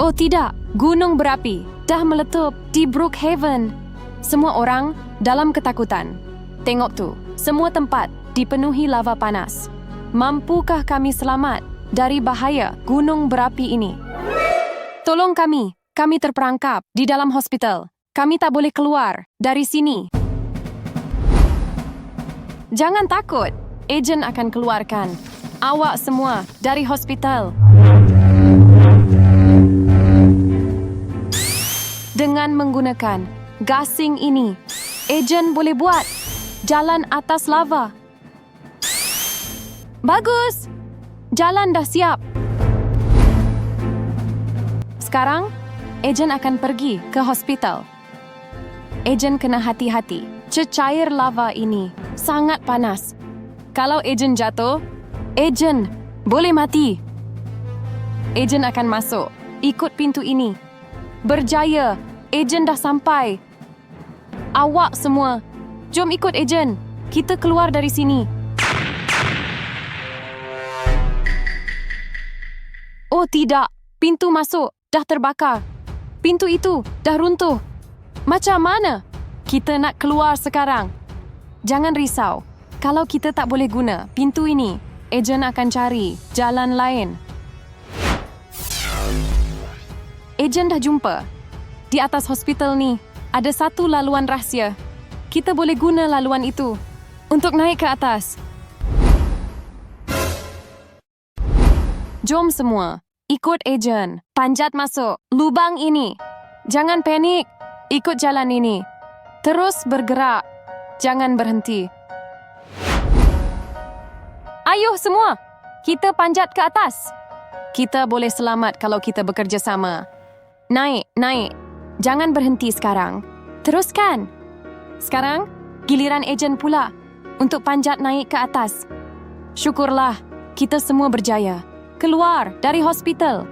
Oh tidak, gunung berapi dah meletup di Brookhaven. Semua orang dalam ketakutan. Tengok tu, semua tempat dipenuhi lava panas. Mampukah kami selamat dari bahaya gunung berapi ini? Tolong kami terperangkap di dalam hospital. Kami tak boleh keluar dari sini. Jangan takut, ejen akan keluarkan awak semua dari hospital. Dengan menggunakan gasing ini, ejen boleh buat jalan atas lava. Bagus! Jalan dah siap. Sekarang, ejen akan pergi ke hospital. Ejen kena hati-hati. Cecair lava ini sangat panas. Kalau ejen jatuh, ejen boleh mati. Ejen akan masuk. Ikut pintu ini. Berjaya, ejen dah sampai. Awak semua, jom ikut ejen. Kita keluar dari sini. Oh tidak, pintu masuk dah terbakar. Pintu itu dah runtuh. Macam mana kita nak keluar sekarang? Jangan risau. Kalau kita tak boleh guna pintu ini, ejen akan cari jalan lain. Ejen dah jumpa. Di atas hospital ni, ada satu laluan rahsia. Kita boleh guna laluan itu untuk naik ke atas. Jom semua, ikut ejen. Panjat masuk lubang ini. Jangan panik. Ikut jalan ini. Terus bergerak. Jangan berhenti. Ayuh semua, kita panjat ke atas. Kita boleh selamat kalau kita bekerjasama. Naik. Jangan berhenti sekarang. Teruskan. Sekarang, giliran ejen pula untuk panjat naik ke atas. Syukurlah, kita semua berjaya. Keluar dari hospital.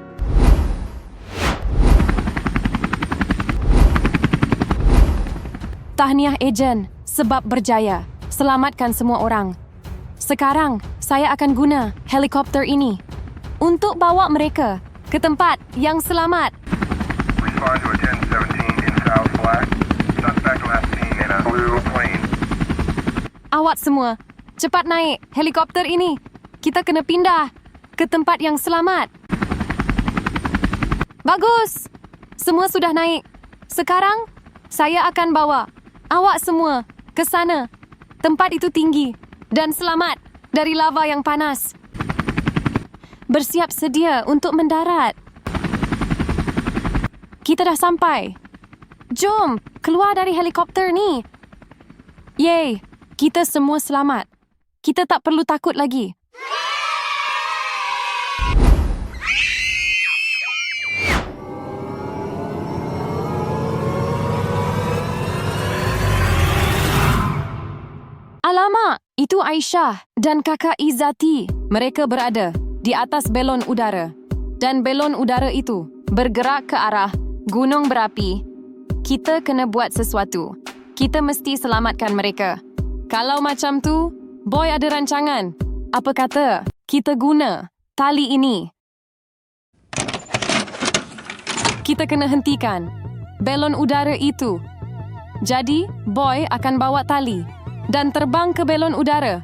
Tahniah ejen sebab berjaya. Selamatkan semua orang. Sekarang, saya akan guna helikopter ini untuk bawa mereka ke tempat yang selamat. Respond to a 1017 in South Flat. Suspect last seen in a blue plane. Awak semua, cepat naik helikopter ini. Kita kena pindah ke tempat yang selamat. Bagus! Semua sudah naik. Sekarang, saya akan bawa awak semua ke sana. Tempat itu tinggi dan selamat dari lava yang panas. Bersiap sedia untuk mendarat. Kita dah sampai. Jom, keluar dari helikopter ni. Yeay, kita semua selamat. Kita tak perlu takut lagi. Alamak, itu Aisyah dan kakak Izzati. Mereka berada di atas belon udara. Dan belon udara itu bergerak ke arah gunung berapi. Kita kena buat sesuatu. Kita mesti selamatkan mereka. Kalau macam tu, Boy ada rancangan. Apa kata kita guna tali ini? Kita kena hentikan belon udara itu. Jadi, Boy akan bawa tali dan terbang ke belon udara.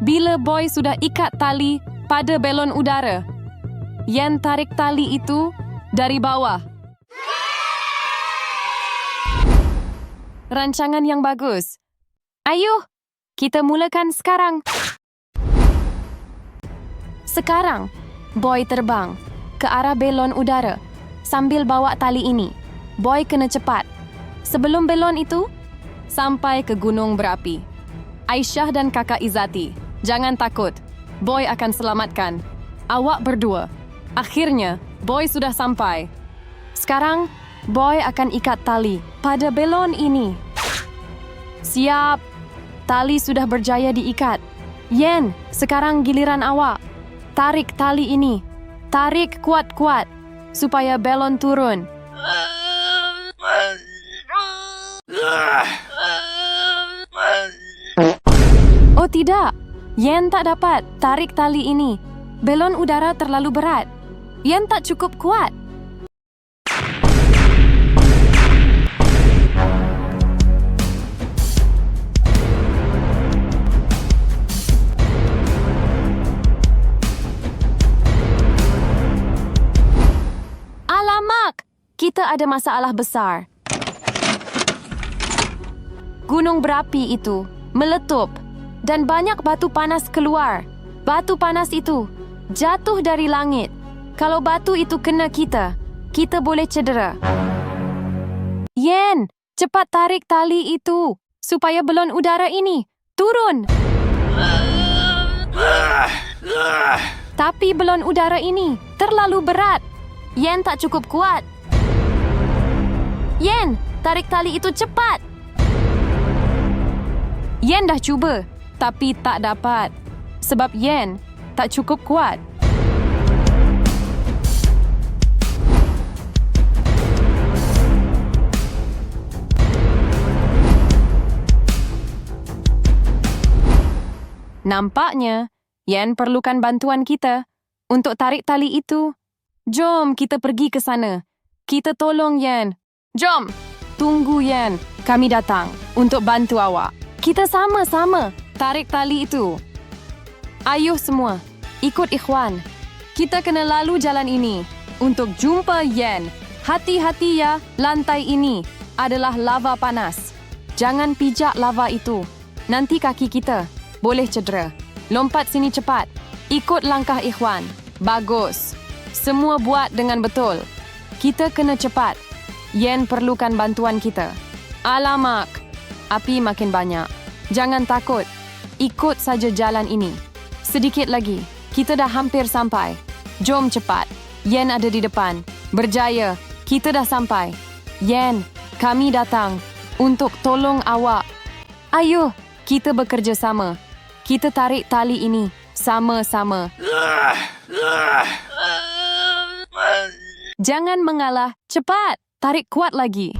Bila Boy sudah ikat tali pada belon udara, Yen tarik tali itu dari bawah. Rancangan yang bagus. Ayuh, kita mulakan sekarang. Sekarang, Boy terbang ke arah belon udara sambil bawa tali ini. Boy kena cepat. Sebelum belon itu sampai ke gunung berapi. Aisyah dan kakak Izzati, jangan takut. Boy akan selamatkan awak berdua. Akhirnya, Boy sudah sampai. Sekarang, Boy akan ikat tali pada belon ini. Siap. Tali sudah berjaya diikat. Yen, sekarang giliran awak. Tarik tali ini. Tarik kuat-kuat supaya belon turun. Oh tidak, Yen tak dapat tarik tali ini. Belon udara terlalu berat. Yen tak cukup kuat. Alamak! Kita ada masalah besar. Gunung berapi itu meletup dan banyak batu panas keluar. Batu panas itu jatuh dari langit. Kalau batu itu kena kita, kita boleh cedera. Yen, cepat tarik tali itu supaya balon udara ini turun. Tapi balon udara ini terlalu berat. Yen tak cukup kuat. Yen, tarik tali itu cepat. Yen dah cuba, tapi tak dapat. Sebab Yen tak cukup kuat. Nampaknya, Yen perlukan bantuan kita untuk tarik tali itu. Jom kita pergi ke sana. Kita tolong Yen. Jom! Tunggu Yen. Kami datang untuk bantu awak. Kita sama-sama tarik tali itu. Ayuh semua, ikut Ikhwan. Kita kena lalu jalan ini untuk jumpa Yen. Hati-hati ya, lantai ini adalah lava panas. Jangan pijak lava itu. Nanti kaki kita boleh cedera. Lompat sini cepat. Ikut langkah Ikhwan. Bagus. Semua buat dengan betul. Kita kena cepat. Yen perlukan bantuan kita. Alamak. Api makin banyak. Jangan takut. Ikut saja jalan ini. Sedikit lagi. Kita dah hampir sampai. Jom cepat. Yen ada di depan. Berjaya. Kita dah sampai. Yen, kami datang untuk tolong awak. Ayuh, kita bekerja sama. Kita tarik tali ini sama-sama. Jangan mengalah. Cepat. Tarik kuat lagi.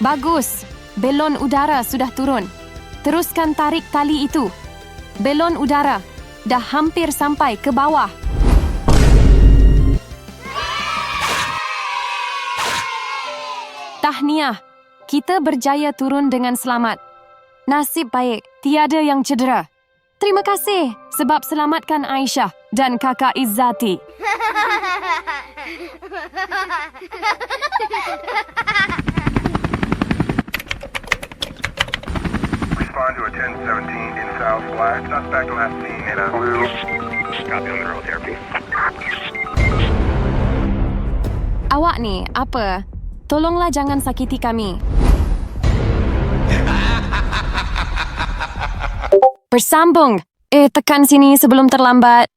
Bagus. Belon udara sudah turun. Teruskan tarik tali itu. Belon udara dah hampir sampai ke bawah. Tahniah. Kita berjaya turun dengan selamat. Nasib baik, tiada yang cedera. Terima kasih sebab selamatkan Aisyah dan kakak Izzati. Respond to a 1017 in South Flat. Suspect last seen in a blue. Copy on the road therapy. Awak ni, apa? Tolonglah jangan sakiti kami. Bersambung. Tekan sini sebelum terlambat.